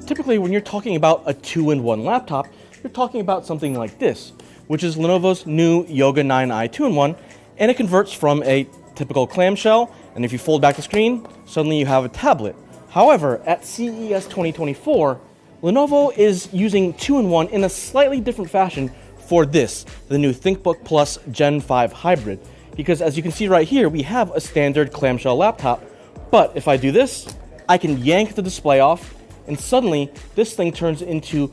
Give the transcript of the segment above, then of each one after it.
typically when you're talking about a 2-in-1 laptop, you're talking about something like this, which is Lenovo's new Yoga 9i 2-in-1, and it converts from a typical clamshell, and if you fold back the screen, suddenly you have a tablet. However, at CES 2024, Lenovo is using 2-in-1 in a slightly different fashion for this, the new Thinkbook Plus Gen 5 Hybrid. Because as you can see right here, we have a standard clamshell laptop, but if I do this, I can yank the display off, and suddenly this thing turns into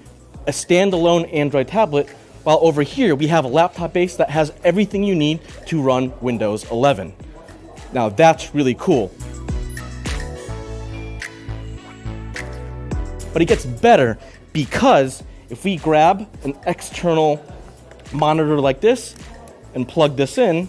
a standalone Android tablet, while over here we have a laptop base that has everything you need to run Windows 11. Now that's really cool. But it gets better because if we grab an external monitor like this and plug this in,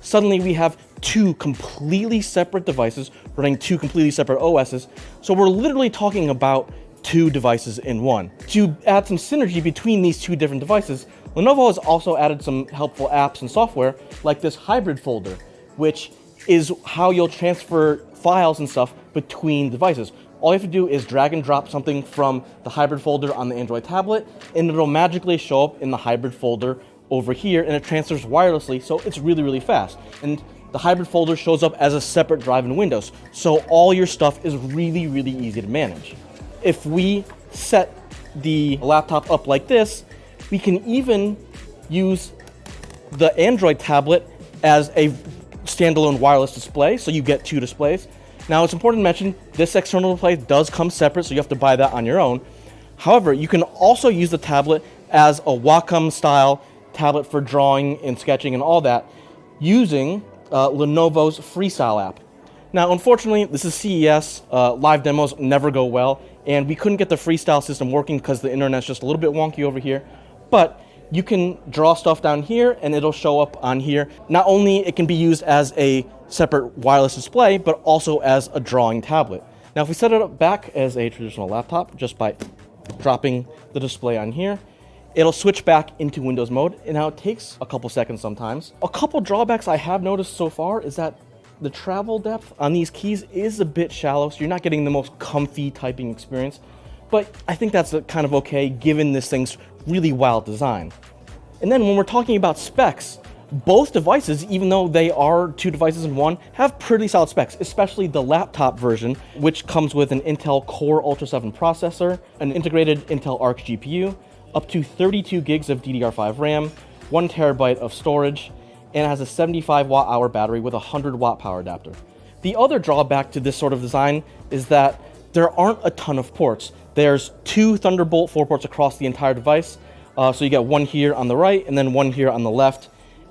suddenly we have two completely separate devices running two completely separate OSs. So we're literally talking about two devices in one. To add some synergy between these two different devices, Lenovo has also added some helpful apps and software like this hybrid folder, which is how you'll transfer files and stuff between devices. All you have to do is drag and drop something from the hybrid folder on the Android tablet, and it'll magically show up in the hybrid folder over here, and it transfers wirelessly, so it's really, really fast. And the hybrid folder shows up as a separate drive in Windows, so all your stuff is really, really easy to manage. If we set the laptop up like this, we can even use the Android tablet as a standalone wireless display, so you get two displays. Now, it's important to mention this external display does come separate, so you have to buy that on your own. However, you can also use the tablet as a Wacom-style tablet for drawing and sketching and all that using Lenovo's Freestyle app. Now, unfortunately, this is CES. Live demos never go well, and we couldn't get the Freestyle system working because the internet's just a little bit wonky over here. But you can draw stuff down here, and it'll show up on here. Not only it can be used as a separate wireless display, but also as a drawing tablet. Now, if we set it up back as a traditional laptop, just by dropping the display on here, it'll switch back into Windows mode, and now it takes a couple seconds sometimes. A couple drawbacks I have noticed so far is that the travel depth on these keys is a bit shallow, so you're not getting the most comfy typing experience, but I think that's kind of okay given this thing's really wild design. And then when we're talking about specs, both devices, even though they are two devices in one, have pretty solid specs, especially the laptop version, which comes with an Intel Core Ultra 7 processor, an integrated Intel Arc GPU, up to 32 gigs of DDR5 RAM, 1 terabyte of storage, and it has a 75 watt-hour battery with a 100 watt power adapter. The other drawback to this sort of design is that there aren't a ton of ports. There's two Thunderbolt 4 ports across the entire device, so you get one here on the right and then one here on the left.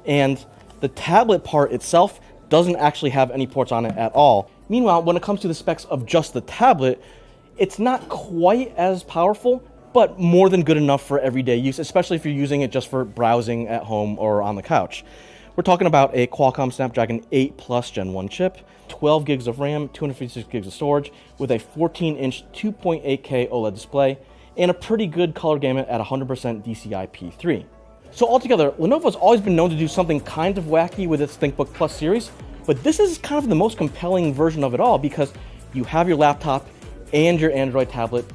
And the tablet part itself doesn't actually have any ports on it at all. Meanwhile, when it comes to the specs of just the tablet, it's not quite as powerful, but more than good enough for everyday use, especially if you're using it just for browsing at home or on the couch. We're talking about a Qualcomm Snapdragon 8 Plus Gen 1 chip, 12 gigs of RAM, 256 gigs of storage, with a 14-inch 2.8K OLED display, and a pretty good color gamut at 100% DCI-P3. So altogether, Lenovo's always been known to do something kind of wacky with its Thinkbook Plus series, but this is kind of the most compelling version of it all because you have your laptop and your Android tablet.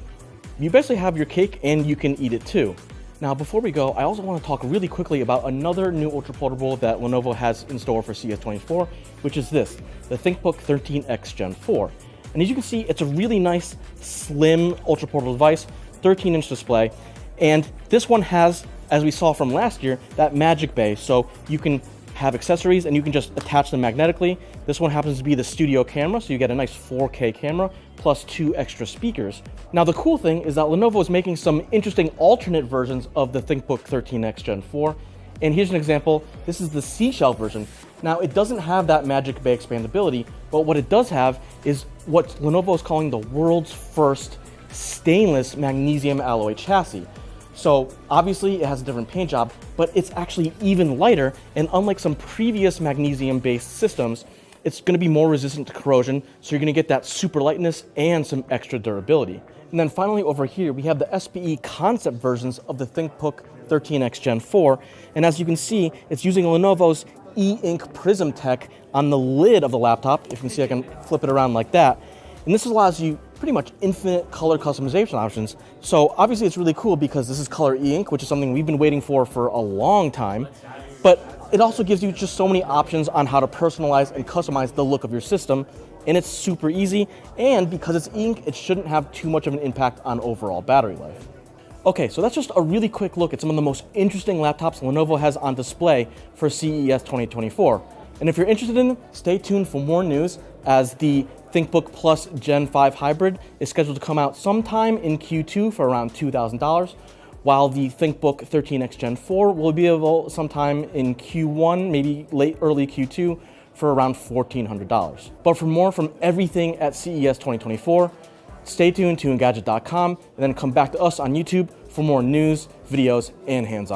You basically have your cake and you can eat it too. Now, before we go, I also want to talk really quickly about another new ultra portable that Lenovo has in store for CES 24, which is this, the Thinkbook 13X Gen 4. And as you can see, it's a really nice, slim ultra portable device, 13-inch display, and this one has, as we saw from last year, that magic bay, so you can have accessories and you can just attach them magnetically. This one happens to be the studio camera, so you get a nice 4K camera plus 2 extra speakers. Now the cool thing is that Lenovo is making some interesting alternate versions of the Thinkbook 13X Gen 4, and here's an example. This is the seashell version. Now it doesn't have that magic bay expandability, but what it does have is what Lenovo is calling the world's first stainless magnesium alloy chassis. So obviously it has a different paint job, but it's actually even lighter, and unlike some previous magnesium-based systems, it's going to be more resistant to corrosion, so you're going to get that super lightness and some extra durability. And then finally over here, we have the SPE concept versions of the Thinkbook 13X Gen 4, and as you can see, it's using Lenovo's e-ink Prism tech on the lid of the laptop. If you can see, I can flip it around like that. And this allows you pretty much infinite color customization options. So obviously it's really cool because this is color e-ink, which is something we've been waiting for a long time, but it also gives you just so many options on how to personalize and customize the look of your system, and it's super easy, and because it's ink, it shouldn't have too much of an impact on overall battery life. Okay, so that's just a really quick look at some of the most interesting laptops Lenovo has on display for CES 2024. And if you're interested in them, stay tuned for more news, as the Thinkbook Plus Gen 5 Hybrid is scheduled to come out sometime in Q2 for around $2,000, while the Thinkbook 13X Gen 4 will be available sometime in Q1, maybe early Q2, for around $1,400. But for more from everything at CES 2024, stay tuned to Engadget.com and then come back to us on YouTube for more news, videos, and hands-on.